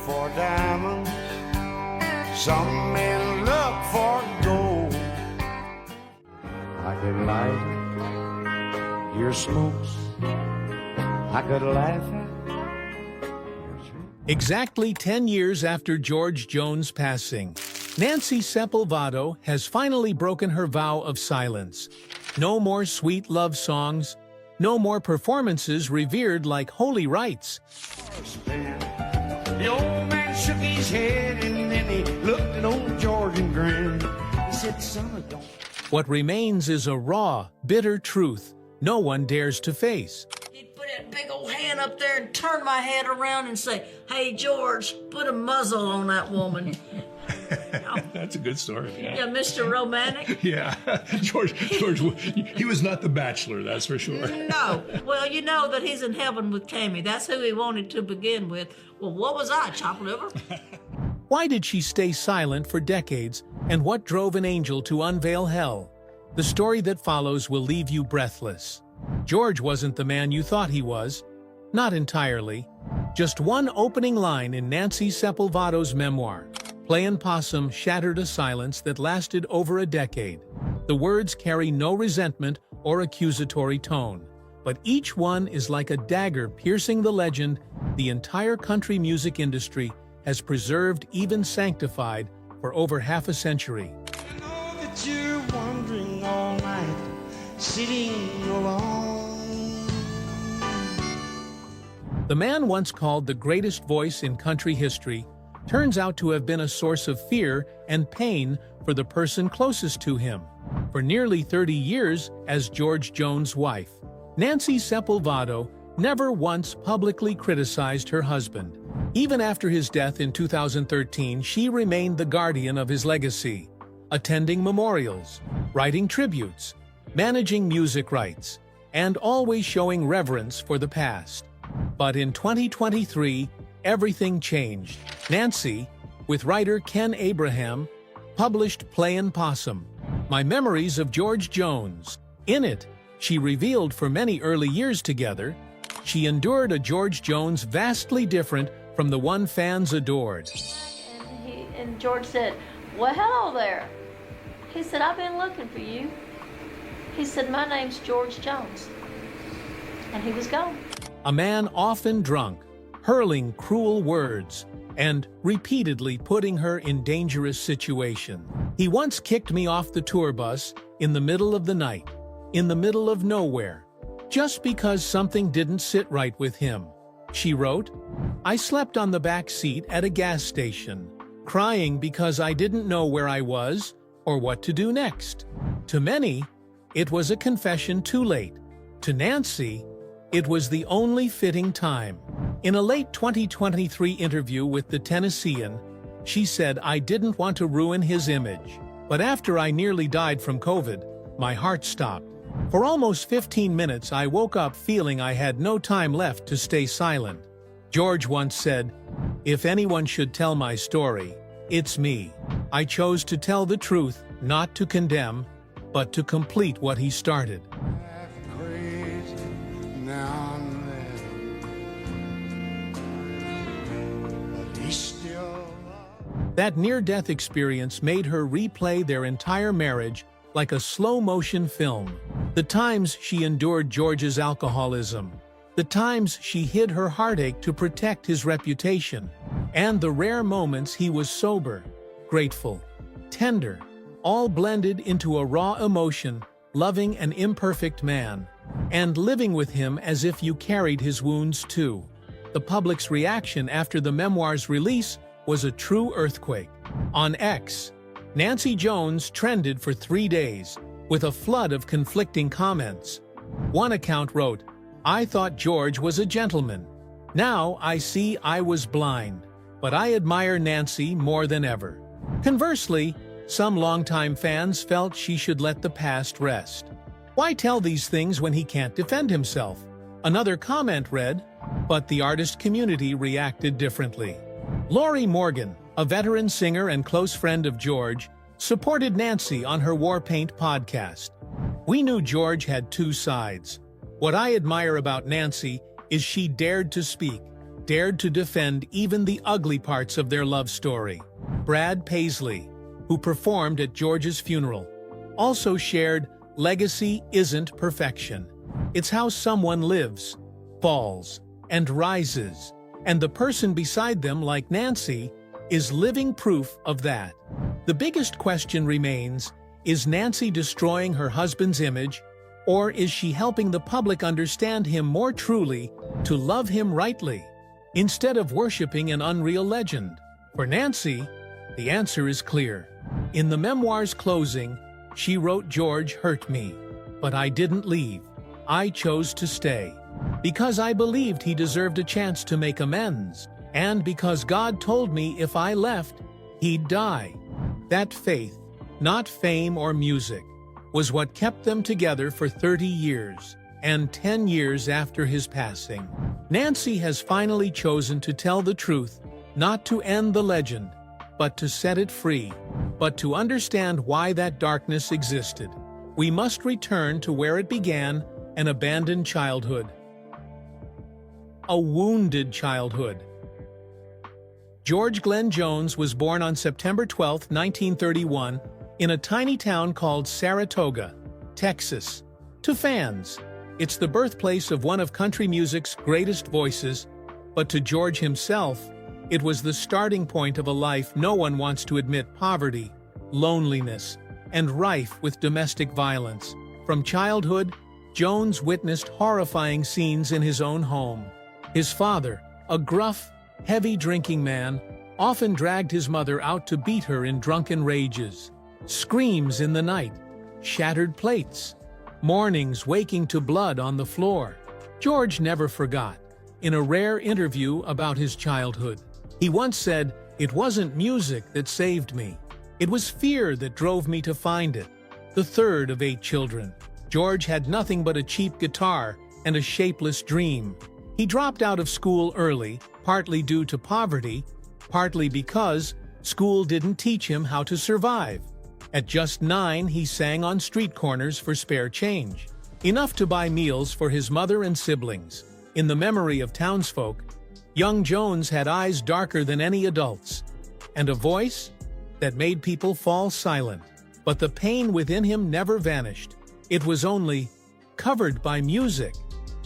for diamonds, some men look for gold. I could light your smokes, I could laugh at. Exactly 10 years after George Jones' passing, Nancy Sepulvado has finally broken her vow of silence. No more sweet love songs, no more performances revered like holy rites. The old man shook his head and then he looked at old George and grinned. He said, son, don't. What remains is a raw, bitter truth no one dares to face. He'd put that big old hand up there and turn my head around and say, hey, George, put a muzzle on that woman. That's a good story. Yeah, Mr. Romantic. Yeah, George, he was not the bachelor, that's for sure. No. Well, you know that he's in heaven with Tammy. That's who he wanted to begin with. Well, what was I, chopped liver? Why did she stay silent for decades, and what drove an angel to unveil hell? The story that follows will leave you breathless. George wasn't the man you thought he was. Not entirely. Just one opening line in Nancy Sepulvado's memoir. Playin' Possum shattered a silence that lasted over a decade. The words carry no resentment or accusatory tone, but each one is like a dagger piercing the legend the entire country music industry has preserved, even sanctified, for over half a century. I know that you're wandering all night, sitting alone. The man once called the greatest voice in country history turns out to have been a source of fear and pain for the person closest to him. For nearly 30 years as George Jones' wife, Nancy Sepulvado never once publicly criticized her husband. Even after his death in 2013, she remained the guardian of his legacy, attending memorials, writing tributes, managing music rights, and always showing reverence for the past. But in 2023, everything changed. Nancy, with writer Ken Abraham, published Playin' Possum, My Memories of George Jones. In it, she revealed for many early years together, she endured a George Jones vastly different from the one fans adored. And George said, well, hello there. He said, I've been looking for you. He said, my name's George Jones. And he was gone. A man often drunk, hurling cruel words, and repeatedly putting her in dangerous situations. He once kicked me off the tour bus in the middle of the night, in the middle of nowhere, just because something didn't sit right with him. She wrote, I slept on the back seat at a gas station, crying because I didn't know where I was or what to do next. To many, it was a confession too late. To Nancy, it was the only fitting time. In a late 2023 interview with the Tennessean, she said, I didn't want to ruin his image. But after I nearly died from COVID, my heart stopped. For almost 15 minutes, I woke up feeling I had no time left to stay silent. George once said, if anyone should tell my story, it's me. I chose to tell the truth, not to condemn, but to complete what he started. Crazy now and then, but he's still alive. That near-death experience made her replay their entire marriage like a slow-motion film. The times she endured George's alcoholism, the times she hid her heartache to protect his reputation, and the rare moments he was sober, grateful, tender, all blended into a raw emotion, loving an imperfect man, and living with him as if you carried his wounds too. The public's reaction after the memoir's release was a true earthquake. On X, Nancy Jones trended for 3 days, with a flood of conflicting comments. One account wrote, I thought George was a gentleman. Now I see I was blind, but I admire Nancy more than ever. Conversely, some longtime fans felt she should let the past rest. Why tell these things when he can't defend himself? Another comment read, but the artist community reacted differently. Lori Morgan, a veteran singer and close friend of George, supported Nancy on her War Paint podcast. We knew George had two sides. What I admire about Nancy is she dared to speak, dared to defend even the ugly parts of their love story. Brad Paisley, who performed at George's funeral, also shared, "Legacy isn't perfection. It's how someone lives, falls, and rises, and the person beside them, like Nancy, is living proof of that." The biggest question remains, is Nancy destroying her husband's image, or is she helping the public understand him more truly, to love him rightly, instead of worshiping an unreal legend? For Nancy, the answer is clear. In the memoir's closing, she wrote, "George hurt me, but I didn't leave. I chose to stay, because I believed he deserved a chance to make amends, and because God told me if I left, he'd die." That faith, not fame or music, was what kept them together for 30 years, and 10 years after his passing. Nancy has finally chosen to tell the truth, not to end the legend, but to set it free. But to understand why that darkness existed, we must return to where it began: an abandoned childhood. A wounded childhood. George Glenn Jones was born on September 12, 1931, in a tiny town called Saratoga, Texas. To fans, it's the birthplace of one of country music's greatest voices, but to George himself, it was the starting point of a life no one wants to admit: poverty, loneliness, and rife with domestic violence. From childhood, Jones witnessed horrifying scenes in his own home. His father, a gruff, heavy-drinking man, often dragged his mother out to beat her in drunken rages. Screams in the night, shattered plates, mornings waking to blood on the floor. George never forgot. In a rare interview about his childhood, he once said, "It wasn't music that saved me. It was fear that drove me to find it." The third of 8 children, George had nothing but a cheap guitar and a shapeless dream. He dropped out of school early, partly due to poverty, partly because school didn't teach him how to survive. At just 9, he sang on street corners for spare change, enough to buy meals for his mother and siblings. In the memory of townsfolk, young Jones had eyes darker than any adult's, and a voice that made people fall silent. But the pain within him never vanished. It was only covered by music.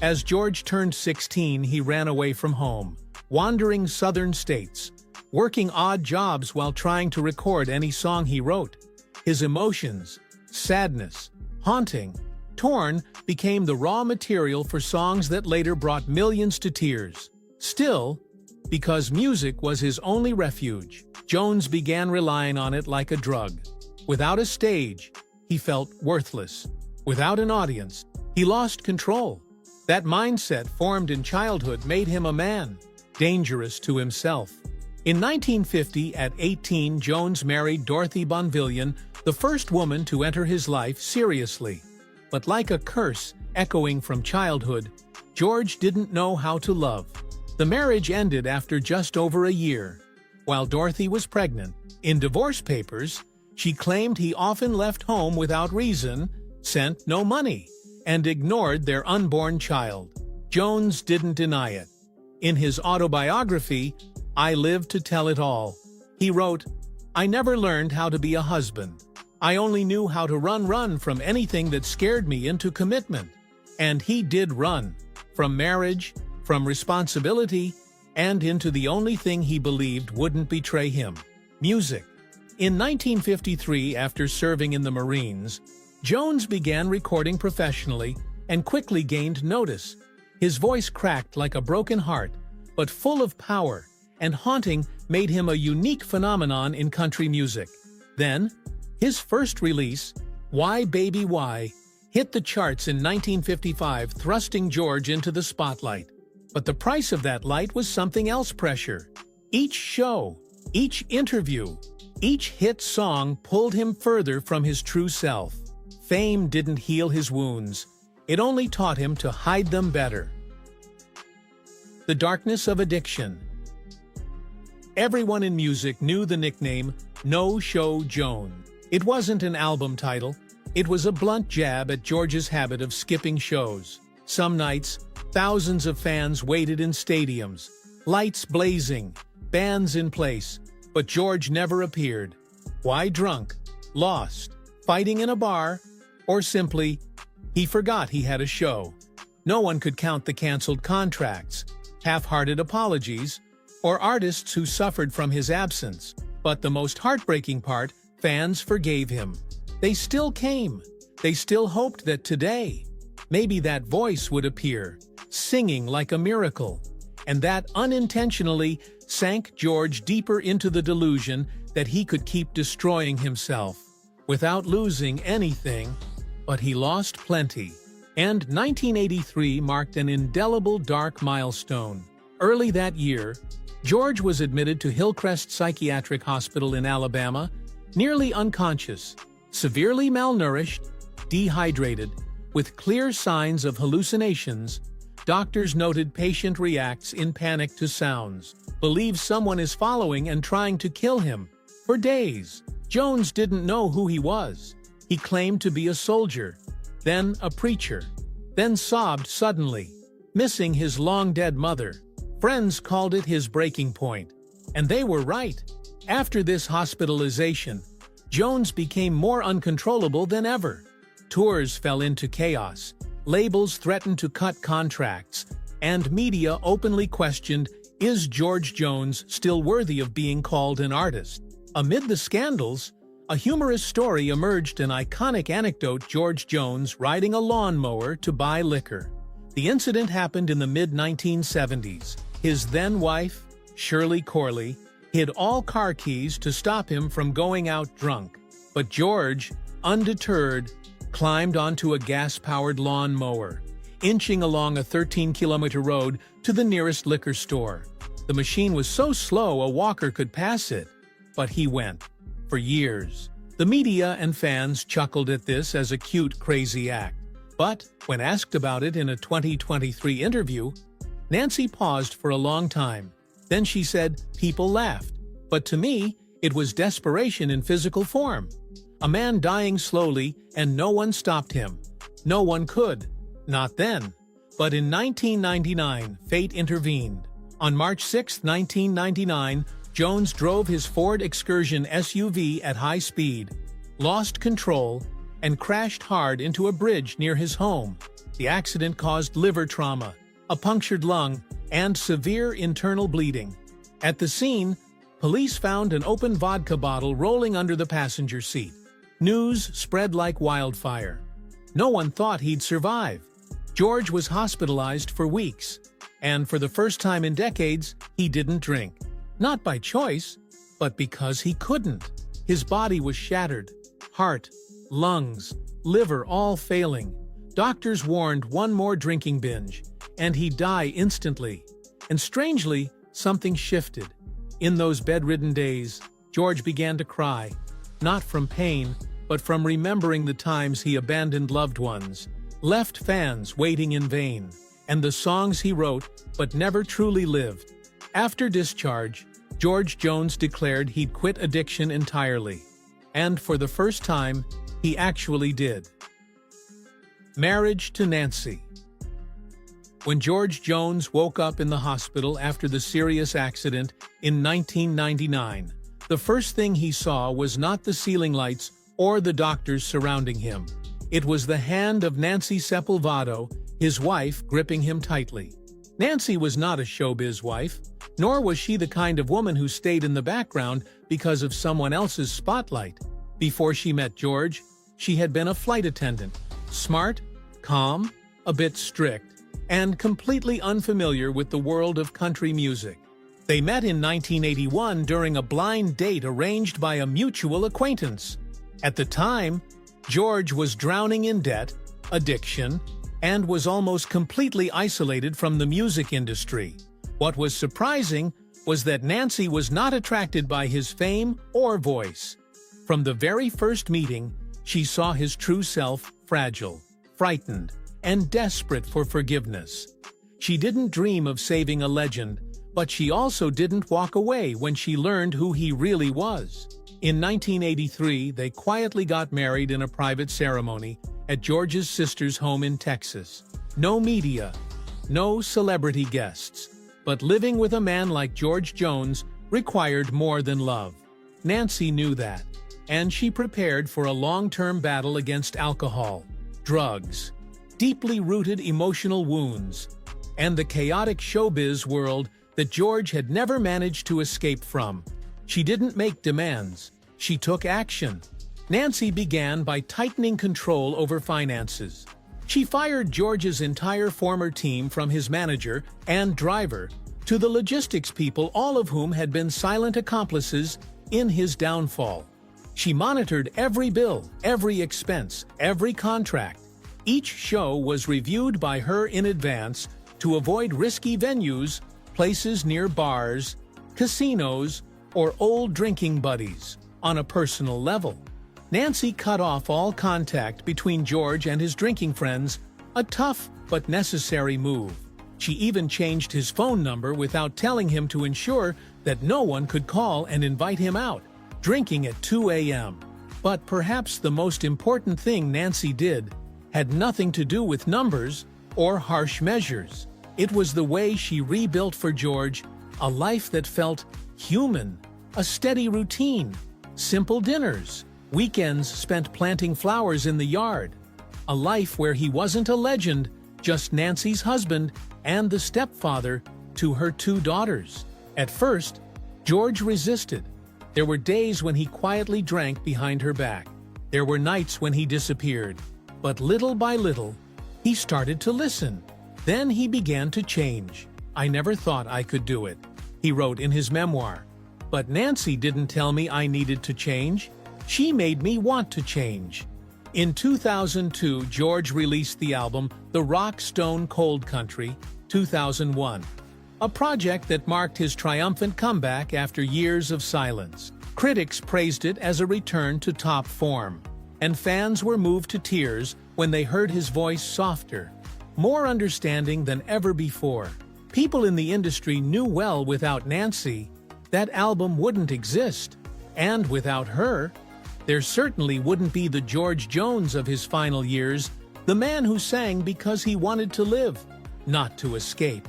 As George turned 16, he ran away from home, wandering southern states, working odd jobs while trying to record any song he wrote. His emotions, sadness, haunting, torn, became the raw material for songs that later brought millions to tears. Still, because music was his only refuge, Jones began relying on it like a drug. Without a stage, he felt worthless. Without an audience, he lost control. That mindset, formed in childhood, made him a man, dangerous to himself. In 1950, at 18, Jones married Dorothy Bonvillian, the first woman to enter his life seriously. But like a curse echoing from childhood, George didn't know how to love. The marriage ended after just over a year. While Dorothy was pregnant, in divorce papers, she claimed he often left home without reason, sent no money, and ignored their unborn child. Jones didn't deny it. In his autobiography, "I Live to Tell It All," he wrote, "I never learned how to be a husband. I only knew how to run from anything that scared me into commitment." And he did run. From marriage, from responsibility, and into the only thing he believed wouldn't betray him: music. In 1953, after serving in the Marines, Jones began recording professionally and quickly gained notice. His voice cracked like a broken heart, but full of power, and haunting made him a unique phenomenon in country music. Then, his first release, "Why Baby Why," hit the charts in 1955, thrusting George into the spotlight. But the price of that light was something else: pressure. Each show, each interview, each hit song pulled him further from his true self. Fame didn't heal his wounds. It only taught him to hide them better. The darkness of addiction. Everyone in music knew the nickname No Show Jones. It wasn't an album title. It was a blunt jab at George's habit of skipping shows. Some nights, thousands of fans waited in stadiums, Lights blazing, bands in place, but George never appeared. Why drunk, lost, fighting in a bar, or simply, he forgot he had a show? No one could count the canceled contracts, half-hearted apologies, or artists who suffered from his absence. But the most heartbreaking part, fans forgave him. They still came. They still hoped that today, maybe that voice would appear, singing like a miracle. And that unintentionally sank George deeper into the delusion that he could keep destroying himself without losing anything, but he lost plenty. And 1983 marked an indelible dark milestone. Early that year, George was admitted to Hillcrest Psychiatric Hospital in Alabama, nearly unconscious, severely malnourished, dehydrated, with clear signs of hallucinations. Doctors noted patient reacts in panic to sounds, believes someone is following and trying to kill him. For days, Jones didn't know who he was. He claimed to be a soldier, then a preacher, then sobbed suddenly, missing his long-dead mother. Friends called it his breaking point, and they were right. After this hospitalization, Jones became more uncontrollable than ever. Tours fell into chaos, labels threatened to cut contracts, and media openly questioned, is George Jones still worthy of being called an artist? Amid the scandals, a humorous story emerged, an iconic anecdote: George Jones riding a lawnmower to buy liquor. The incident happened in the mid-1970s. His then-wife, Shirley Corley, hid all car keys to stop him from going out drunk. But George, undeterred, climbed onto a gas-powered lawnmower, inching along a 13-kilometer road to the nearest liquor store. The machine was so slow a walker could pass it, but he went. For years, the media and fans chuckled at this as a cute, crazy act. But when asked about it in a 2023 interview, Nancy paused for a long time. Then she said, "People laughed. But to me, it was desperation in physical form. A man dying slowly, and no one stopped him. No one could. Not then." But in 1999, fate intervened. On March 6, 1999, Jones drove his Ford Excursion SUV at high speed, lost control, and crashed hard into a bridge near his home. The accident caused liver trauma, a punctured lung, and severe internal bleeding. At the scene, police found an open vodka bottle rolling under the passenger seat. News spread like wildfire. No one thought he'd survive. George was hospitalized for weeks, and for the first time in decades, he didn't drink. Not by choice, but because he couldn't. His body was shattered. Heart, lungs, liver all failing. Doctors warned one more drinking binge, and he'd die instantly. And strangely, something shifted. In those bedridden days, George began to cry, not from pain, but from remembering the times he abandoned loved ones, left fans waiting in vain, and the songs he wrote but never truly lived. After discharge, George Jones declared he'd quit addiction entirely. And for the first time, he actually did. Marriage to Nancy. When George Jones woke up in the hospital after the serious accident in 1999, the first thing he saw was not the ceiling lights or the doctors surrounding him. It was the hand of Nancy Sepulvado, his wife, gripping him tightly. Nancy was not a showbiz wife, nor was she the kind of woman who stayed in the background because of someone else's spotlight. Before she met George, she had been a flight attendant, smart, calm, a bit strict, and completely unfamiliar with the world of country music. They met in 1981 during a blind date arranged by a mutual acquaintance. At the time, George was drowning in debt, addiction, and was almost completely isolated from the music industry. What was surprising was that Nancy was not attracted by his fame or voice. From the very first meeting, she saw his true self, fragile, frightened, and desperate for forgiveness. She didn't dream of saving a legend, but she also didn't walk away when she learned who he really was. In 1983, they quietly got married in a private ceremony at George's sister's home in Texas. No media, no celebrity guests, But living with a man like George Jones required more than love. Nancy knew that, and she prepared for a long-term battle against alcohol, drugs, deeply rooted emotional wounds, and the chaotic showbiz world that George had never managed to escape from. She didn't make demands. She took action. Nancy began by tightening control over finances. She fired George's entire former team, from his manager and driver to the logistics people, all of whom had been silent accomplices in his downfall. She monitored every bill, every expense, every contract. Each show was reviewed by her in advance to avoid risky venues, places near bars, casinos, or old drinking buddies. On a personal level, Nancy cut off all contact between George and his drinking friends, a tough but necessary move. She even changed his phone number without telling him, to ensure that no one could call and invite him out, drinking at 2 a.m. But perhaps the most important thing Nancy did had nothing to do with numbers or harsh measures. It was the way she rebuilt for George a life that felt human, a steady routine, simple dinners, weekends spent planting flowers in the yard, a life where he wasn't a legend, just Nancy's husband and the stepfather to her 2 daughters. At first, George resisted. There were days when he quietly drank behind her back. There were nights when he disappeared. But little by little, he started to listen. Then he began to change. "I never thought I could do it," he wrote in his memoir. "But Nancy didn't tell me I needed to change. She made me want to change." In 2002, George released the album The Rock Stone Cold Country, 2001, a project that marked his triumphant comeback after years of silence. Critics praised it as a return to top form, and fans were moved to tears when they heard his voice softer, more understanding than ever before. People in the industry knew well without Nancy, that album wouldn't exist, and without her, there certainly wouldn't be the George Jones of his final years, the man who sang because he wanted to live, not to escape.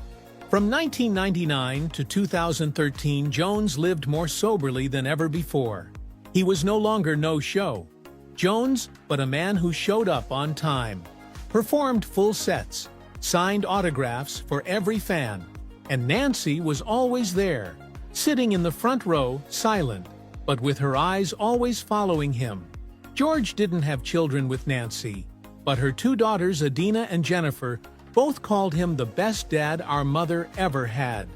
From 1999 to 2013, Jones lived more soberly than ever before. He was no longer no-show Jones, but a man who showed up on time, performed full sets, signed autographs for every fan, and Nancy was always there, sitting in the front row, silent, but with her eyes always following him. George didn't have children with Nancy, but her 2 daughters, Adina and Jennifer, both called him the best dad our mother ever had.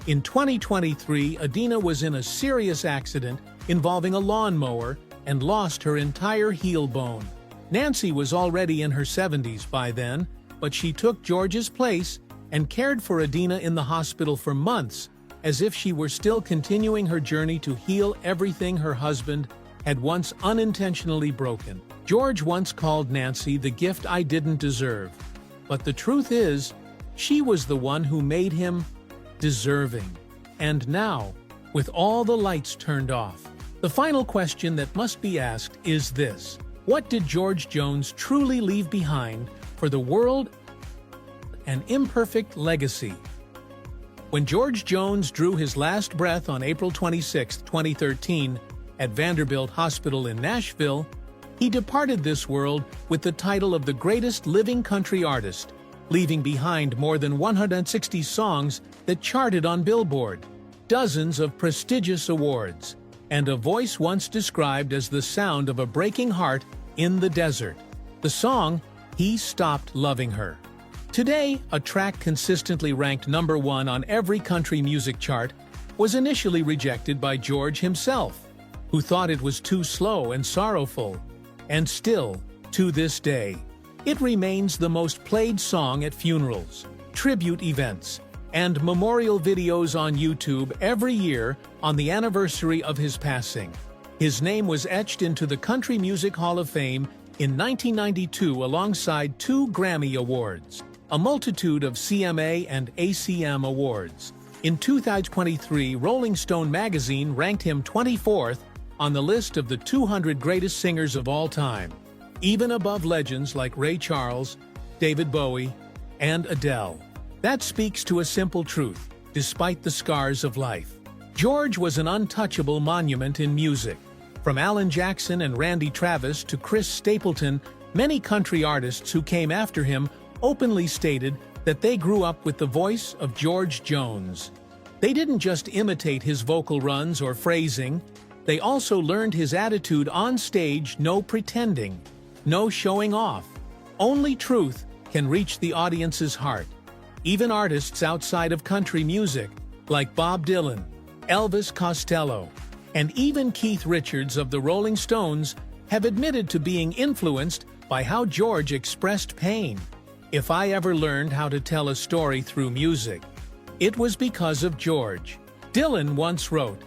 In 2023, Adina was in a serious accident involving a lawnmower and lost her entire heel bone. Nancy was already in her 70s by then, but she took George's place and cared for Adina in the hospital for months, as if she were still continuing her journey to heal everything her husband had once unintentionally broken. George once called Nancy the gift I didn't deserve, but the truth is, she was the one who made him deserving. And now, with all the lights turned off, the final question that must be asked is this: what did George Jones truly leave behind for the world? An imperfect legacy. When George Jones drew his last breath on April 26, 2013, at Vanderbilt Hospital in Nashville, he departed this world with the title of the greatest living country artist, leaving behind more than 160 songs that charted on Billboard, dozens of prestigious awards, and a voice once described as the sound of a breaking heart in the desert. The song, He Stopped Loving Her. Today, a track consistently ranked #1 on every country music chart, was initially rejected by George himself, who thought it was too slow and sorrowful. And still, to this day, it remains the most played song at funerals, tribute events, and memorial videos on YouTube every year on the anniversary of his passing. His name was etched into the Country Music Hall of Fame in 1992 alongside 2 Grammy Awards, a multitude of CMA and ACM awards. In 2023, Rolling Stone magazine ranked him 24th on the list of the 200 greatest singers of all time, even above legends like Ray Charles, David Bowie, and Adele. That speaks to a simple truth: despite the scars of life. George was an untouchable monument in music. From Alan Jackson and Randy Travis to Chris Stapleton, many country artists who came after him openly stated that they grew up with the voice of George Jones. They didn't just imitate his vocal runs or phrasing, they also learned his attitude on stage: no pretending, no showing off. Only truth can reach the audience's heart. Even artists outside of country music, like Bob Dylan, Elvis Costello, and even Keith Richards of the Rolling Stones, have admitted to being influenced by how George expressed pain. If I ever learned how to tell a story through music, it was because of George. Dylan once wrote,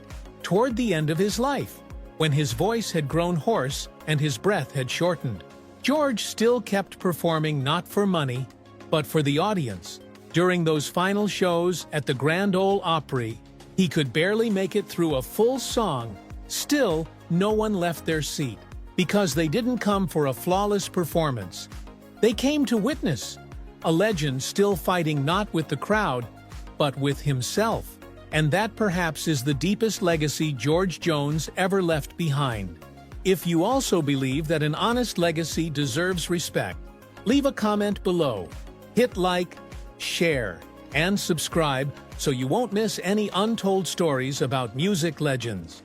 toward the end of his life, when his voice had grown hoarse and his breath had shortened, George still kept performing not for money, but for the audience. During those final shows at the Grand Ole Opry, he could barely make it through a full song. Still, no one left their seat, because they didn't come for a flawless performance. They came to witness a legend still fighting not with the crowd, but with himself. And that perhaps is the deepest legacy George Jones ever left behind. If you also believe that an honest legacy deserves respect, leave a comment below. Hit like, share, and subscribe so you won't miss any untold stories about music legends.